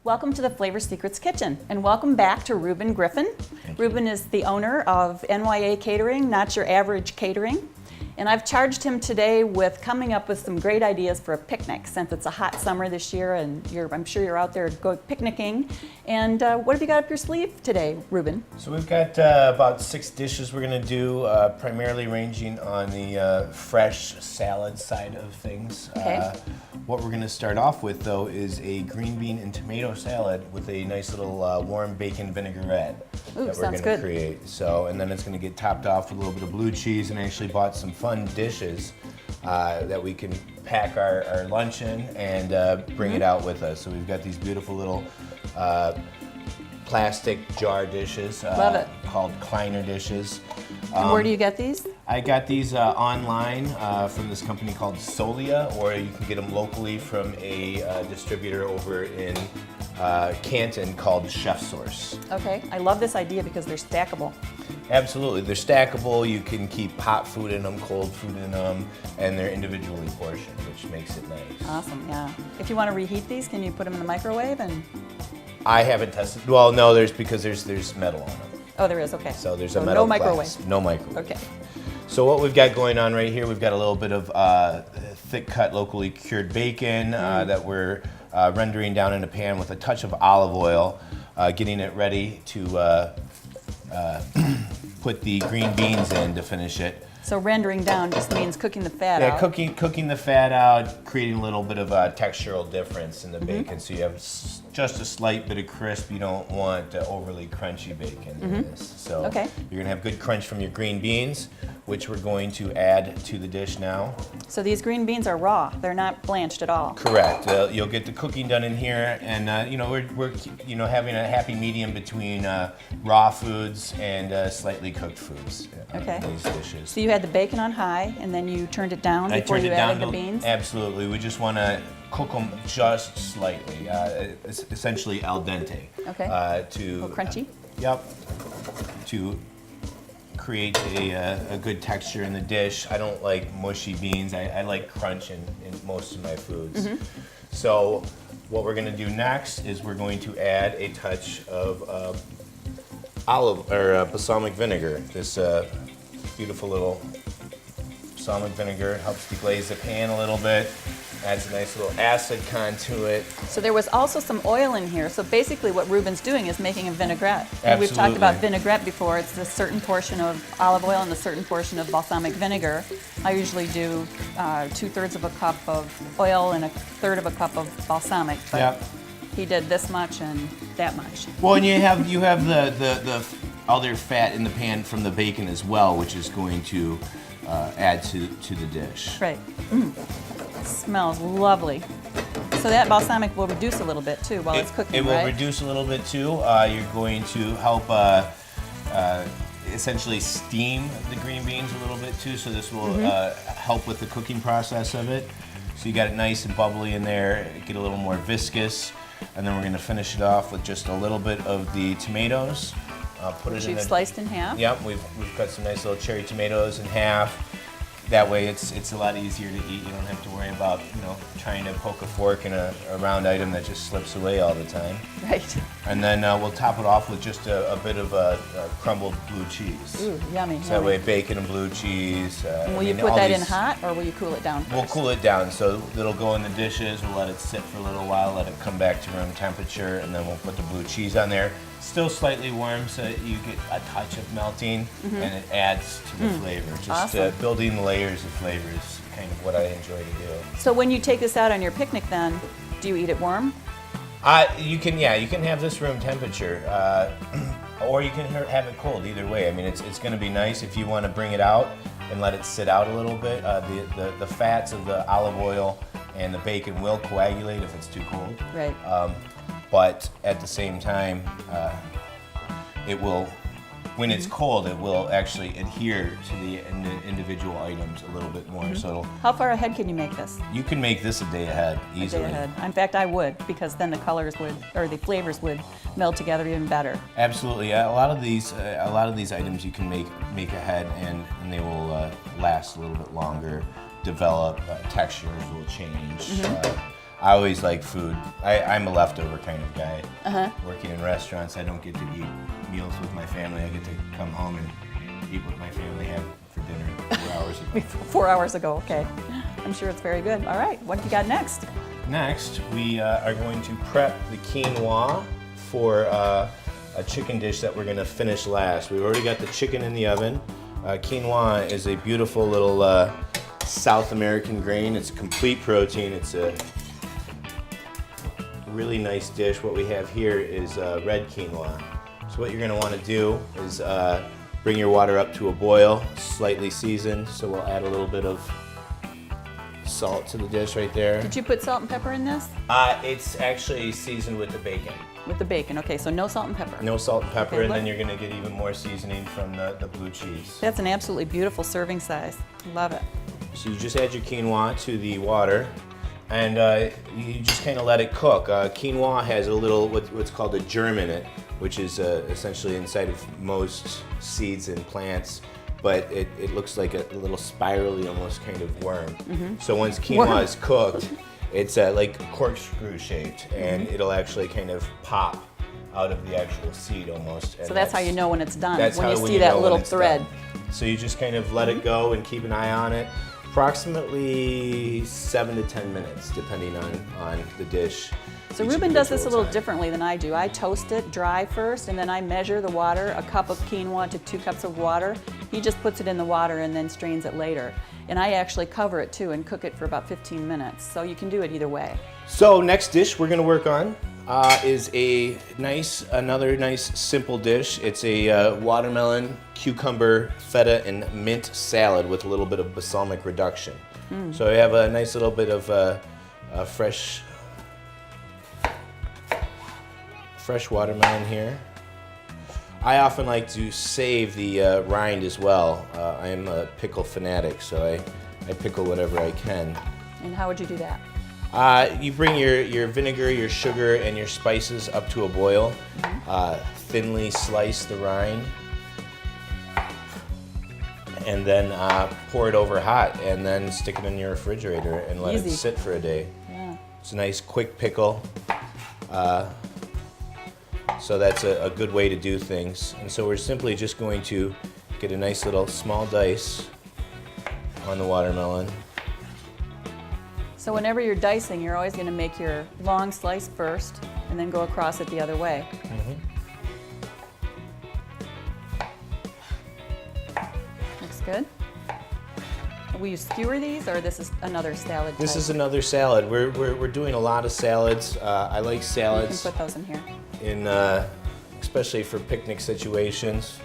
Welcome to the Flavor Secrets Kitchen, and welcome back to Ruben Griffin. Ruben is the owner of NYA Catering, Not Your Average Catering. And I've charged him today with coming up with some great ideas for a picnic, since it's a hot summer this year and I'm sure you're out there picnicking. And what have you got up your sleeve today, Ruben? So we've got about 6 dishes we're going to do, primarily ranging on the fresh salad side of things. Okay. What we're going to start off with, though, is a green bean and tomato salad with a nice little warm bacon vinaigrette. Ooh, that we're sounds going to good. create. So, and then it's going to get topped off with a little bit of blue cheese, and I actually bought some fun dishes that we can pack our lunch in and bring it out with us. So we've got these beautiful little plastic jar dishes. Love it. Called Kleiner dishes. And where do you get these? I got these online from this company called Solia, or you can get them locally from a distributor over in Canton called Chef Source. Okay, I love this idea because they're stackable. Absolutely, they're stackable. You can keep hot food in them, cold food in them, and they're individually portioned, which makes it nice. Awesome, yeah. If you want to reheat these, can you put them in the microwave? And I haven't tested. Well, no, there's metal on them. oh, there is. Okay. So there's a metal no microwave. glass. No microwave. Okay. So what we've got going on right here, we've got a little bit of thick cut, locally cured bacon that we're rendering down in a pan with a touch of olive oil, getting it ready to put the green beans in to finish it. So rendering down just means cooking the fat out. Yeah, cooking the fat out, creating a little bit of a textural difference in the bacon. So you have just a slight bit of crisp. You don't want overly crunchy bacon in this. So Okay. you're gonna have good crunch from your green beans, which we're going to add to the dish now. So these green beans are raw. They're not blanched at all. Correct. You'll get the cooking done in here, and we're having a happy medium between raw foods and slightly cooked foods. Okay. In these dishes. So you had the bacon on high, and then you turned it down before you added the beans? Absolutely. We just want to cook them just slightly, essentially al dente. Okay. A little crunchy? Yep. To create a good texture in the dish. I don't like mushy beans. I like crunch in most of my foods. So what we're going to do next is we're going to add a touch of balsamic vinegar. This beautiful little balsamic vinegar helps deglaze the pan a little bit, adds a nice little acid con to it. So there was also some oil in here. So basically what Ruben's doing is making a vinaigrette. And we've talked about vinaigrette before. It's a certain portion of olive oil and a certain portion of balsamic vinegar. I usually do 2/3 of a cup of oil and 1/3 of a cup of balsamic. But Yep. he did this much and that much. Well, and you have the other fat in the pan from the bacon as well, which is going to add to the dish. Right. Smells lovely. So that balsamic will reduce a little bit too while it's cooking, It will right? reduce a little bit too. You're going to help essentially steam the green beans a little bit too, so this will help with the cooking process of it. So you got it nice and bubbly in there, get a little more viscous, and then we're going to finish it off with just a little bit of the tomatoes. Put it in You've sliced in half? Yep, we've cut some nice little cherry tomatoes in half. That way it's a lot easier to eat. You don't have to worry about trying to poke a fork in a round item that just slips away all the time. Right. And then we'll top it off with just a bit of crumbled blue cheese. Ooh, yummy. So that way bacon and blue cheese. And will you put that in hot or will you cool it down first? We'll cool it down, so it'll go in the dishes. We'll let it sit for a little while, let it come back to room temperature, and then we'll put the blue cheese on there. Still slightly warm, so that you get a touch of melting, and it adds to the flavor. Just Awesome. building layers of flavor is kind of what I enjoy to do. So when you take this out on your picnic then, do you eat it warm? You can have this room temperature, or you can have it cold. Either way, I mean, it's going to be nice if you want to bring it out and let it sit out a little bit. The fats of the olive oil and the bacon will coagulate if it's too cold. Right. But at the same time, it will, when it's cold, it will actually adhere to the individual items a little bit more. So How far ahead can you make this? you can make this a day ahead easily. A day ahead. In fact, I would, because then the colors would, or the flavors would meld together even better. Absolutely. A lot of these items you can make ahead, and they will last a little bit longer. Develop, textures will change. I always like food. I'm a leftover kind of guy. Uh-huh. Working in restaurants, I don't get to eat meals with my family. I get to come home and eat what my family had for dinner 4 hours ago. 4 hours ago, okay. I'm sure it's very good. All right, what have you got next? Next, we are going to prep the quinoa for a chicken dish that we're going to finish last. We've already got the chicken in the oven. Quinoa is a beautiful little South American grain. It's a complete protein. It's a really nice dish. What we have here is red quinoa. So what you're going to want to do is bring your water up to a boil, slightly seasoned. So we'll add a little bit of salt to the dish right there. Did you put salt and pepper in this? It's actually seasoned with the bacon. With the bacon, okay, so no salt and pepper. No salt and pepper, Okay, and look. then you're going to get even more seasoning from the blue cheese. That's an absolutely beautiful serving size. Love it. So you just add your quinoa to the water, and you just kind of let it cook. Quinoa has a little what's called a germ in it, which is essentially inside of most seeds and plants, but it looks like a little spirally, almost kind of worm. So once quinoa is cooked, it's like corkscrew shaped, and it'll actually kind of pop out of the actual seed almost. So that's how you know when it's done, That's when how you when see you that know when little it's thread. done. So you just kind of let it go and keep an eye on it. Approximately 7 to 10 minutes, depending on the dish. So each Ruben does this a individual little time. differently than I do. I toast it dry first, and then I measure the water, a cup of quinoa to 2 cups of water. He just puts it in the water and then strains it later. And I actually cover it too and cook it for about 15 minutes. So you can do it either way. So next dish we're going to work on is another nice simple dish. It's a watermelon, cucumber, feta, and mint salad with a little bit of balsamic reduction. So we have a nice little bit of fresh watermelon here. I often like to save the rind as well. I am a pickle fanatic, so I pickle whatever I can. And how would you do that? You bring your vinegar, your sugar, and your spices up to a boil. Thinly slice the rind, and then pour it over hot, and then stick it in your refrigerator and let Easy. it sit for a day. Yeah. It's a nice quick pickle. So that's a good way to do things. And so we're simply just going to get a nice little small dice on the watermelon. So whenever you're dicing, you're always going to make your long slice first and then go across it the other way. Looks good. Will you skewer these, or this is another salad This type? is another salad. We're doing a lot of salads. I like You can salads put those in here. in especially for picnic situations,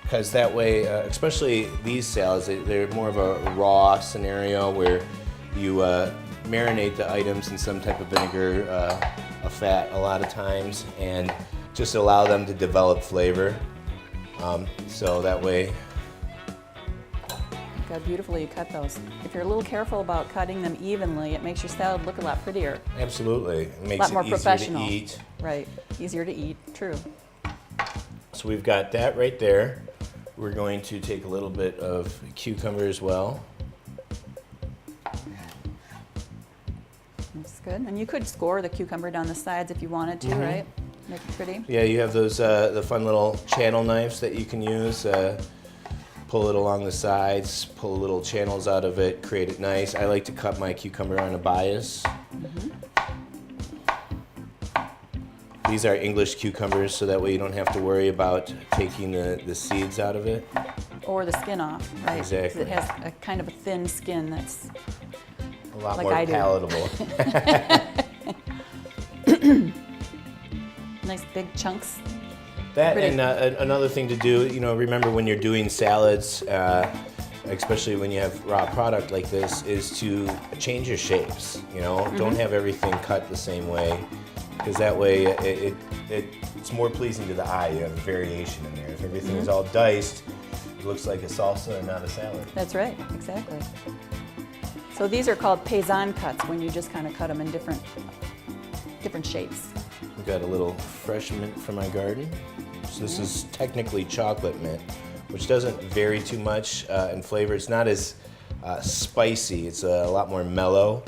because that way, especially these salads, they're more of a raw scenario where you marinate the items in some type of vinegar, a fat a lot of times, and just allow them to develop flavor. So that way, Look how beautifully you cut those. If you're a little careful about cutting them evenly, it makes your salad look a lot prettier. absolutely, it A makes lot more it easier professional. to eat. Right. Easier to eat. True. So we've got that right there. We're going to take a little bit of cucumber as well. Looks good. And you could score the cucumber down the sides if you wanted to, right? Make it pretty. Yeah, you have those the fun little channel knives that you can use. Pull it along the sides, pull little channels out of it, create it nice. I like to cut my cucumber on a bias. These are English cucumbers, so that way you don't have to worry about taking the seeds out of it. Or the skin off, right? 'Cause Exactly. it has a kind of a thin skin that's A lot Like more I do. palatable. nice big chunks. That Pretty. and another thing to do, remember when you're doing salads, especially when you have raw product like this, is to change your shapes. Don't have everything cut the same way, because that way it's more pleasing to the eye. You have a variation in there. If everything is all diced, it looks like a salsa and not a salad. That's right, exactly. So these are called paysan cuts, when you just kind of cut them in different shapes. We've got a little fresh mint from my garden. So this is technically chocolate mint, which doesn't vary too much in flavor. It's not as spicy. It's a lot more mellow.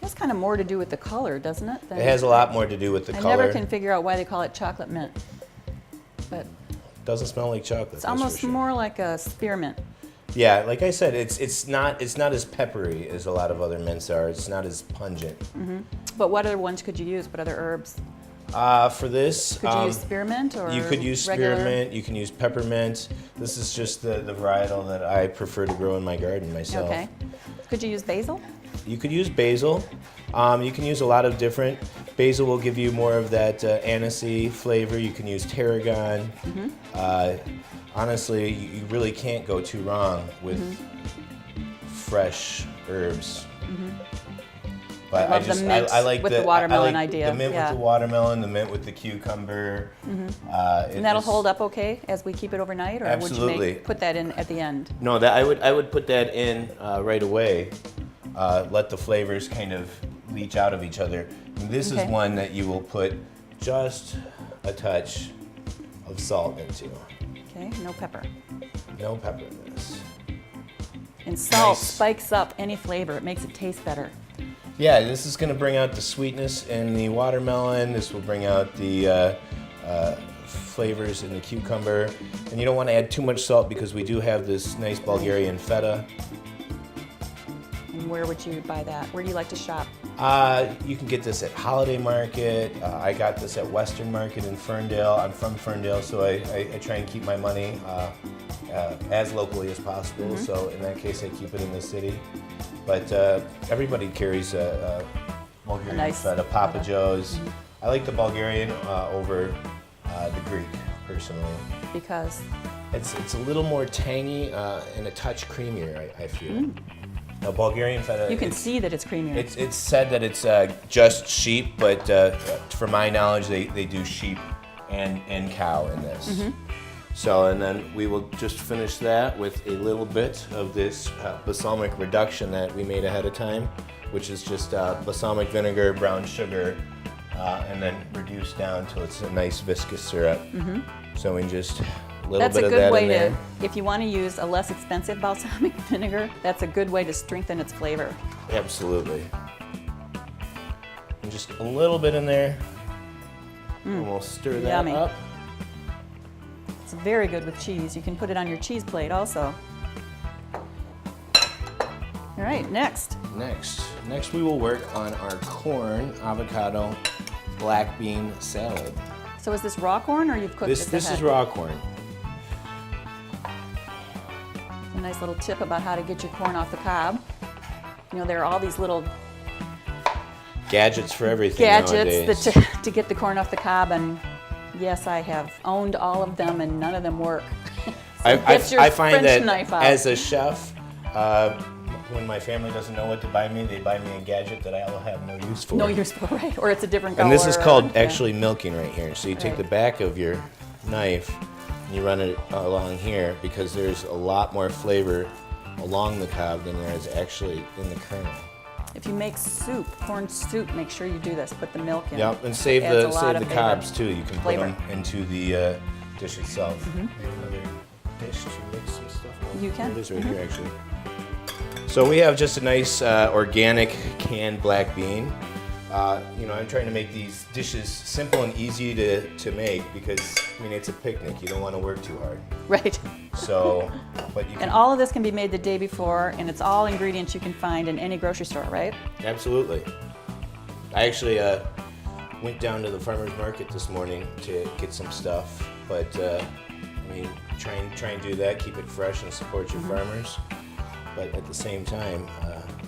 That's kind of more to do with the color, doesn't it? It has a lot more to do with the color. I never can figure out why they call it chocolate mint. But doesn't smell like chocolate. it's almost more like a spearmint. Yeah, like I said, it's not as peppery as a lot of other mints are. It's not as pungent. But what other ones could you use? What other herbs? For this, Could you use spearmint or you could use regular? spearmint. You can use peppermint. This is just the varietal that I prefer to grow in my garden myself. Okay. Could you use basil? You could use basil. You can use a lot of different. Basil will give you more of that anisey flavor. You can use tarragon. Honestly, you really can't go too wrong with fresh herbs. But I love the mint I like with the watermelon I like idea. The mint Yeah. with the watermelon, the mint with the cucumber. And that'll hold up okay as we keep it overnight, or Absolutely. would you put that in at the end? No, that I would put that in right away. Let the flavors kind of leach out of each other. And this is Okay. one that you will put just a touch of salt into. Okay, no pepper. No pepper in this. And salt Nice. spikes up any flavor. It makes it taste better. Yeah, this is going to bring out the sweetness in the watermelon. This will bring out the flavors in the cucumber. And you don't want to add too much salt because we do have this nice Bulgarian feta. And where would you buy that? Where do you like to shop? You can get this at Holiday Market. I got this at Western Market in Ferndale. I'm from Ferndale, so I try and keep my money as locally as possible. So in that case, I keep it in the city. But everybody carries a Bulgarian nice feta, Papa feta. Joe's. I like the Bulgarian over the Greek, personally. Because It's a little more tangy and a touch creamier, I feel. Now, Bulgarian feta. you can see that it's creamier. It's said that it's just sheep, but from my knowledge, they do sheep and cow in this. So, and then we will just finish that with a little bit of this balsamic reduction that we made ahead of time, which is just balsamic vinegar, brown sugar, and then reduced down till it's a nice viscous syrup. So we just a little That's bit a of good that way in there. to, if you want to use a less expensive balsamic vinegar, that's a good way to strengthen its flavor. Absolutely. And just a little bit in there. And we'll stir that Yummy. up. It's very good with cheese. You can put it on your cheese plate also. All right, next. Next we will work on our corn, avocado, black bean salad. So is this raw corn or you've cooked This this is raw corn. A nice little tip about how to get your corn off the cob. You know, there are all these little Gadgets for everything gadgets nowadays. that to get the corn off the cob, and yes, I have owned all of them, and none of them work. So get your I find French that knife out. as a chef, when my family doesn't know what to buy me, they buy me a gadget that I'll have no use for. No use for, right? Or it's a different color. And this is called yeah. actually milking right here. So you take Right. the back of your knife and you run it along here because there's a lot more flavor along the cob than there is actually in the kernel. If you make soup, corn soup, make sure you do this. Put the milk in. Yep, and save Adds a the lot of flavor. cobs too. You can put Flavor. them into the dish itself. Maybe another dish to mix some stuff. You can. It is right here actually. So we have just a nice organic canned black bean. You know, I'm trying to make these dishes simple and easy to make because, I mean, it's a picnic. You don't want to work too hard. Right. So, but you can. And all of this can be made the day before, and it's all ingredients you can find in any grocery store, right? Absolutely. I actually went down to the farmer's market this morning to get some stuff, but I mean, try and do that, keep it fresh and support your farmers. But at the same time,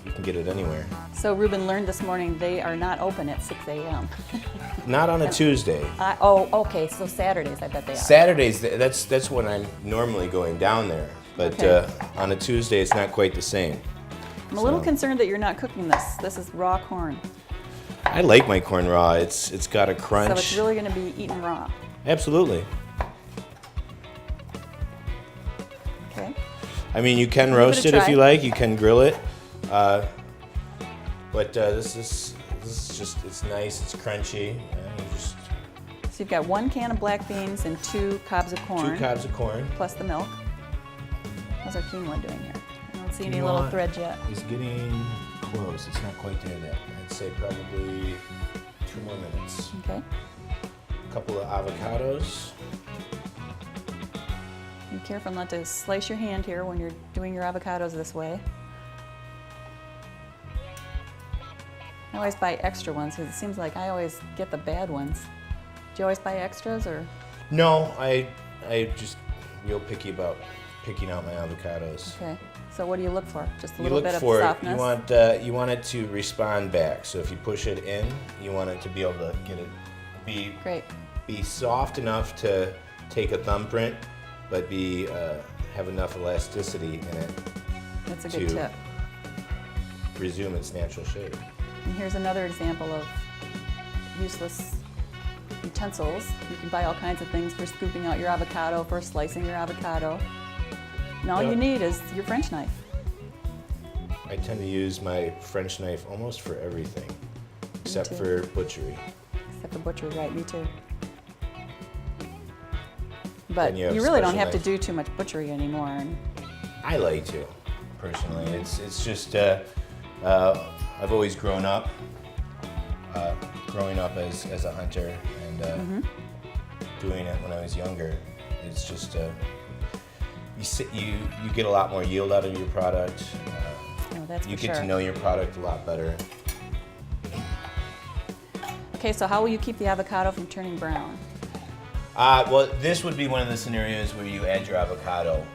you can get it anywhere. So Ruben learned this morning they are not open at 6 a.m. Not on a Tuesday. Oh, okay. So Saturdays, I bet they are. Saturdays, that's when I'm normally going down there. But Okay. on a Tuesday, it's not quite the same. I'm a little So- concerned that you're not cooking this. This is raw corn. I like my corn raw. It's got a crunch. So it's really going to be eaten raw. Absolutely. Okay. I mean, you can Give it roast a it if try. you like. You can grill it. But this is just, it's nice. It's crunchy. You just So you've got 1 can of black beans and 2 cobs of corn. 2 cobs of corn. Plus the milk. How's our quinoa doing here? I don't see any Quinoa little threads yet. It's getting close. It's not quite there yet. say probably 2 more minutes. Okay. A couple of avocados. Be careful not to slice your hand here when you're doing your avocados this way. I always buy extra ones because it seems like I always get the bad ones. Do you always buy extras or? No, I just real picky about picking out my avocados. Okay. So what do you look for? Just a You little look bit of for softness? you want it to respond back. So if you push it in, you want it to be able to get it Great. be soft enough to take a thumbprint, but have enough elasticity in it That's a good tip. resume its natural shape. And here's another example of useless utensils. You can buy all kinds of things for scooping out your avocado, for slicing your avocado. And all you need is your French knife. I tend to use my French knife almost for everything, except too. for butchery. Except for butchery, right? Me too. But Then you you have really don't special have to knife. do too much butchery anymore. And I like to, personally. It's just I've always grown up as a hunter and doing it when I was younger. It's just you get a lot more yield out of your product. oh, that's You for get sure. to know your product a lot better. Okay, so how will you keep the avocado from turning brown? Well, this would be one of the scenarios where you add your avocado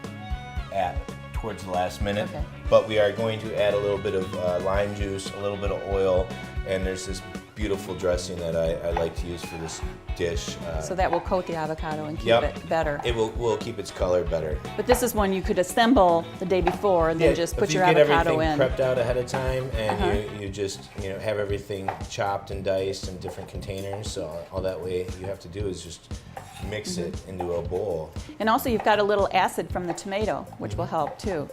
towards the last minute. Okay. But we are going to add a little bit of lime juice, a little bit of oil, and there's this beautiful dressing that I like to use for this dish. So that will coat the avocado and keep Yep. it better. It will keep its color better. But this is one you could assemble the day before and then just put your If you get avocado everything in. prepped out ahead of time and you just have everything chopped and diced in different containers, so all that way you have to do is just mix it into a bowl. And also you've got a little acid from the tomato, which will help too.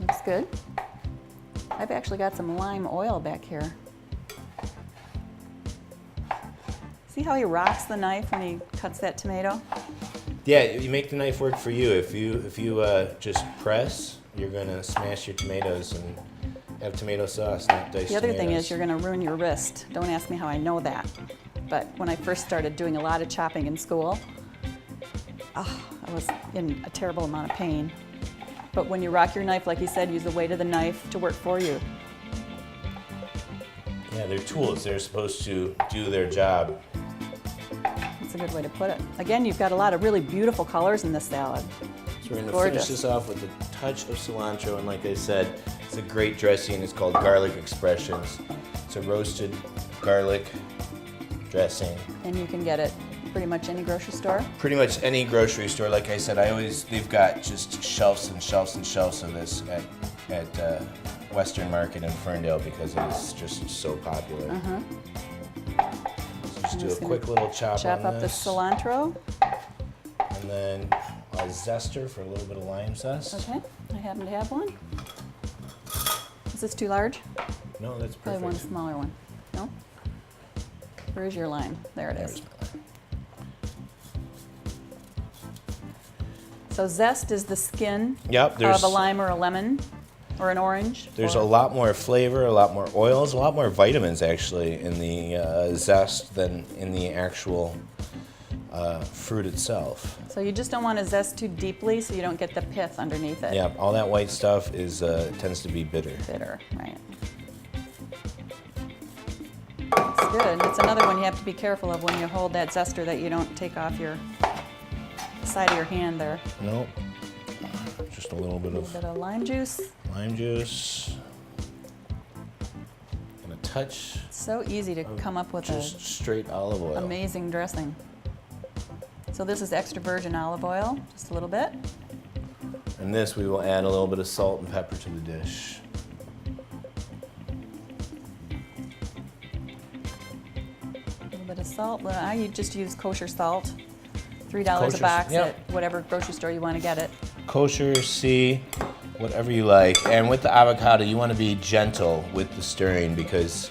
Looks good. I've actually got some lime oil back here. See how he rocks the knife when he cuts that tomato? Yeah, you make the knife work for you. If you just press, you're gonna smash your tomatoes and have tomato sauce, not diced The other thing tomatoes. is you're going to ruin your wrist. Don't ask me how I know that. But when I first started doing a lot of chopping in school, I was in a terrible amount of pain. But when you rock your knife, like you said, use the weight of the knife to work for you. Yeah, they're tools. They're supposed to do their job. That's a good way to put it. Again, you've got a lot of really beautiful colors in this salad. So we're gonna Gorgeous. finish this off with a touch of cilantro, and like I said, it's a great dressing. It's called Garlic Expressions. It's a roasted garlic dressing. And you can get it pretty much any grocery store. Pretty much any grocery store. Like I said, they've got just shelves and shelves and shelves of this at Western Market in Ferndale because it is just so popular. So just do a just gonna quick little chop Chop on up the this, cilantro. and then a zester for a little bit of lime zest. Okay, I happen to have one. Is this too large? No, that's Probably perfect. one smaller one. No? Where's your lime? There it There's is. my lime. So zest is the skin Yep, of there's a lime or a lemon or an orange. There's or- a lot more flavor, a lot more oils, a lot more vitamins actually in the zest than in the actual fruit itself. So you just don't want to zest too deeply so you don't get the pith underneath it. Yeah, all that white stuff tends to be bitter. Bitter, right. It's good. It's another one you have to be careful of when you hold that zester that you don't take off your side of your hand there. Nope. Just a little bit A of little bit of lime juice. lime juice and a touch It's so easy to come up with just straight olive oil. an amazing dressing. So this is extra virgin olive oil, just a little bit. And this we will add a little bit of salt and pepper to the dish. A little bit of salt. Well, I just use kosher salt. $3 Kosher, a box yep. at whatever grocery store you want to get it. Kosher, C, whatever you like. And with the avocado, you want to be gentle with the stirring because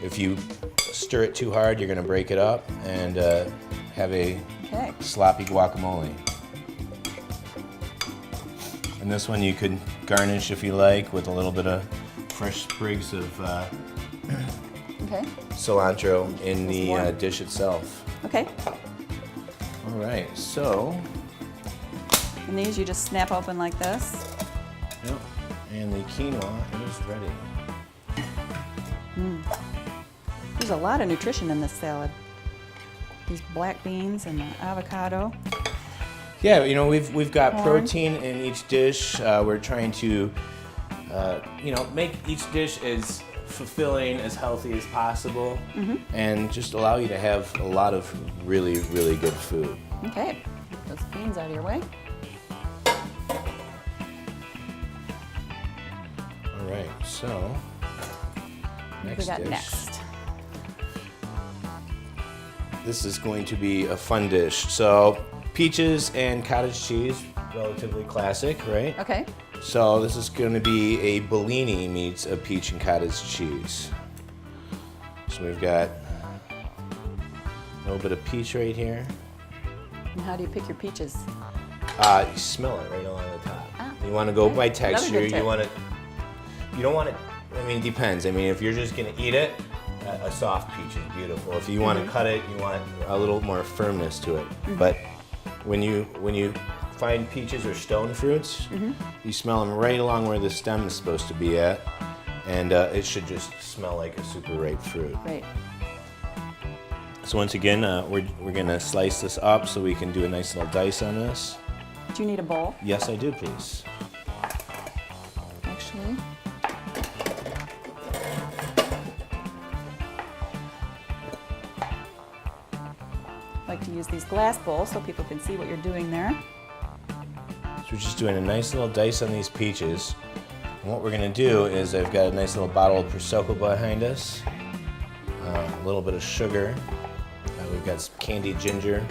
if you stir it too hard, you're going to break it up and have a Okay. sloppy guacamole. And this one you could garnish if you like with a little bit of fresh sprigs of Okay. cilantro in the more. dish itself. Okay. All right, so, And these you just snap open like this. yep, and the quinoa is ready. There's a lot of nutrition in this salad. These black beans and the avocado. Yeah, you know, we've got Corn. protein in each dish. We're trying to, you know, make each dish as fulfilling, as healthy as possible, and just allow you to have a lot of really, really good food. Okay. Get those beans out of your way. All right, so What next we got dish. next? This is going to be a fun dish. So peaches and cottage cheese, relatively classic, right? Okay. So this is going to be a bellini meets a peach and cottage cheese. So we've got a little bit of peach right here. And how do you pick your peaches? You smell it right along the top. Ah, You want to go okay. by Another texture. good tip. You don't want it. I mean, it depends. I mean, if you're just going to eat it, a soft peach is beautiful. If you want to cut it, you want a little more firmness to it. But when you find peaches or stone fruits, you smell them right along where the stem is supposed to be at, and it should just smell like a super ripe fruit. Great. So once again, we're gonna slice this up so we can do a nice little dice on this. Do you need a bowl, Yes, I do, please. actually? I like to use these glass bowls so people can see what you're doing there. So we're just doing a nice little dice on these peaches. And what we're gonna do is I've got a nice little bottle of Prosecco behind us, a little bit of sugar. We've got some candied ginger.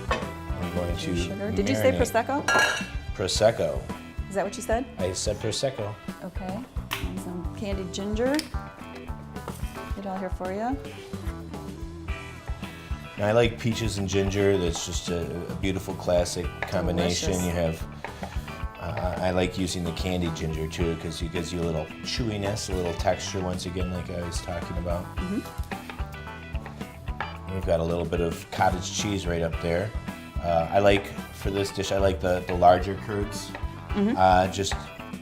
I'm going to Sugar. Did you say marinate- Prosecco? Prosecco. Is that what you said? I said Prosecco. Okay. And some candied ginger. Get it all here for you. Now, I like peaches and ginger. That's just a beautiful classic combination. Delicious. You have. I like using the candied ginger too because it gives you a little chewiness, a little texture. Once again, like I was talking about. We've got a little bit of cottage cheese right up there. I like for this dish. I like the larger curds. Just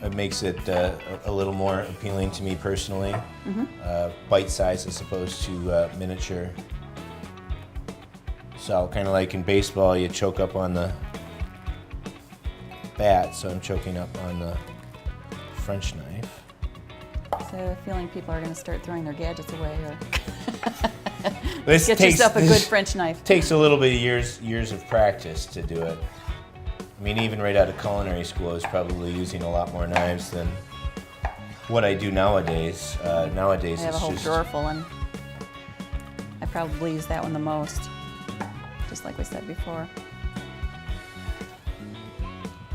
it makes it a little more appealing to me personally. Bite size as opposed to miniature. So kind of like in baseball, you choke up on the bat, so I'm choking up on the French knife. So I have a feeling people are going to start throwing their gadgets away or This get yourself a good French knife. takes a little bit of years of practice to do it. I mean, even right out of culinary school, I was probably using a lot more knives than what I do nowadays. Nowadays, I have a it's whole just drawer full, and I probably use that one the most, just like we said before.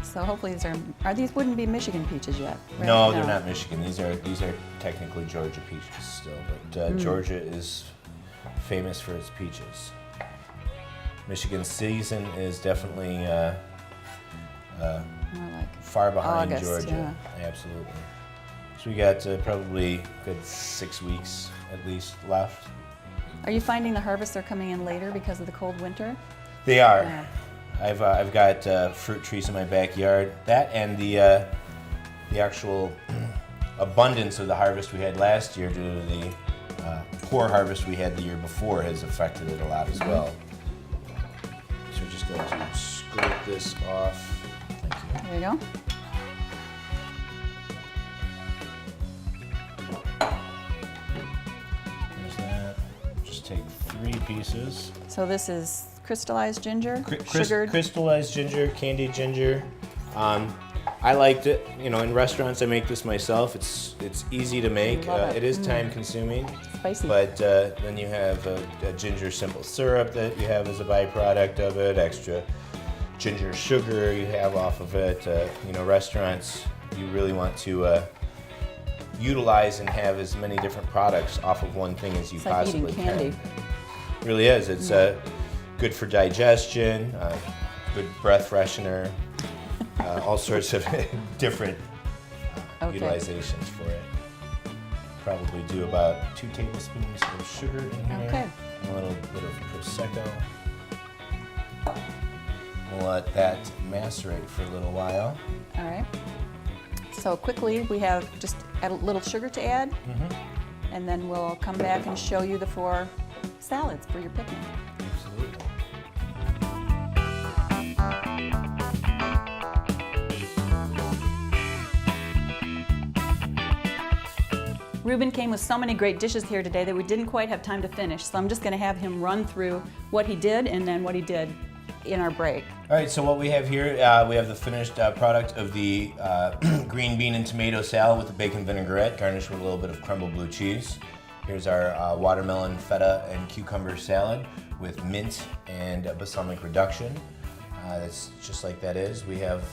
So hopefully these wouldn't be Michigan peaches yet, right? no, they're not Michigan. These are technically Georgia peaches still, but Georgia is famous for its peaches. Michigan's season is definitely More like far behind August, Georgia. Absolutely. So we got probably a good 6 weeks at least left. Are you finding the harvests are coming in later because of the cold winter? They are. Yeah. I've got fruit trees in my backyard. That and the actual abundance of the harvest we had last year due to the poor harvest we had the year before has affected it a lot as well. So we're just going to scrape this off. Thank you. There you go. There's that. Just take 3 pieces. So this is crystallized ginger, sugared. Crystallized ginger, candied ginger. I liked it. You know, in restaurants I make this myself. It's easy to make. Love it. It is time consuming. Spicy. But then you have a ginger simple syrup that you have as a byproduct of it. Extra ginger sugar you have off of it. You know, restaurants you really want to utilize and have as many different products off of one thing as you It's like possibly eating candy. can. It really is. It's good for digestion, good breath freshener, all sorts of different utilizations for it. Probably do about 2 tablespoons of sugar in here. Okay. A little bit of Prosecco. We'll let that macerate for a little while. All right. So quickly, we have just add a little sugar to add, and then we'll come back and show you the 4 salads for your picnic. Absolutely. Ruben came with so many great dishes here today that we didn't quite have time to finish, so I'm just going to have him run through what he did and then what he did in our break. All right, so what we have here, we have the finished product of the green bean and tomato salad with the bacon vinaigrette, garnished with a little bit of crumbled blue cheese. Here's our watermelon, feta, and cucumber salad with mint and balsamic reduction. That's just like that is. We have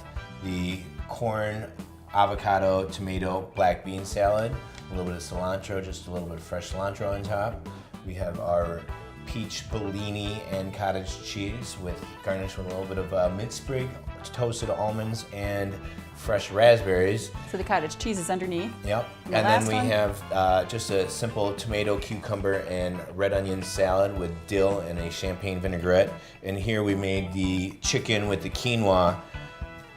the corn, avocado, tomato, black bean salad, a little bit of cilantro, just a little bit of fresh cilantro on top. We have our peach bellini and cottage cheese with garnished with a little bit of mint sprig, toasted almonds, and fresh raspberries. So the cottage cheese is underneath. Yep. And the And then last we one? have just a simple tomato, cucumber, and red onion salad with dill and a champagne vinaigrette. And here we made the chicken with the quinoa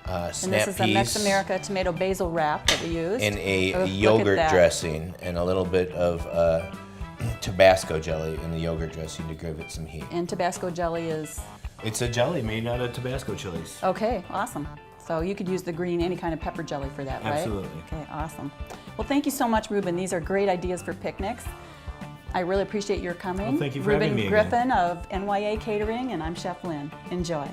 And snap this is a peas Mex America tomato basil wrap that we used. and a Oh, look at yogurt that. dressing and a little bit of Tabasco jelly in the yogurt dressing to give it some heat. And Tabasco jelly is, It's a jelly made out of Tabasco chilies. okay, awesome. So you could use the green, any kind of pepper jelly for that, right? Absolutely. Okay, awesome. Well, thank you so much, Ruben. These are great ideas for picnics. I really appreciate your coming. Well, thank you for Ruben having me again. Griffin of NYA Catering, and I'm Chef Lynn. Enjoy.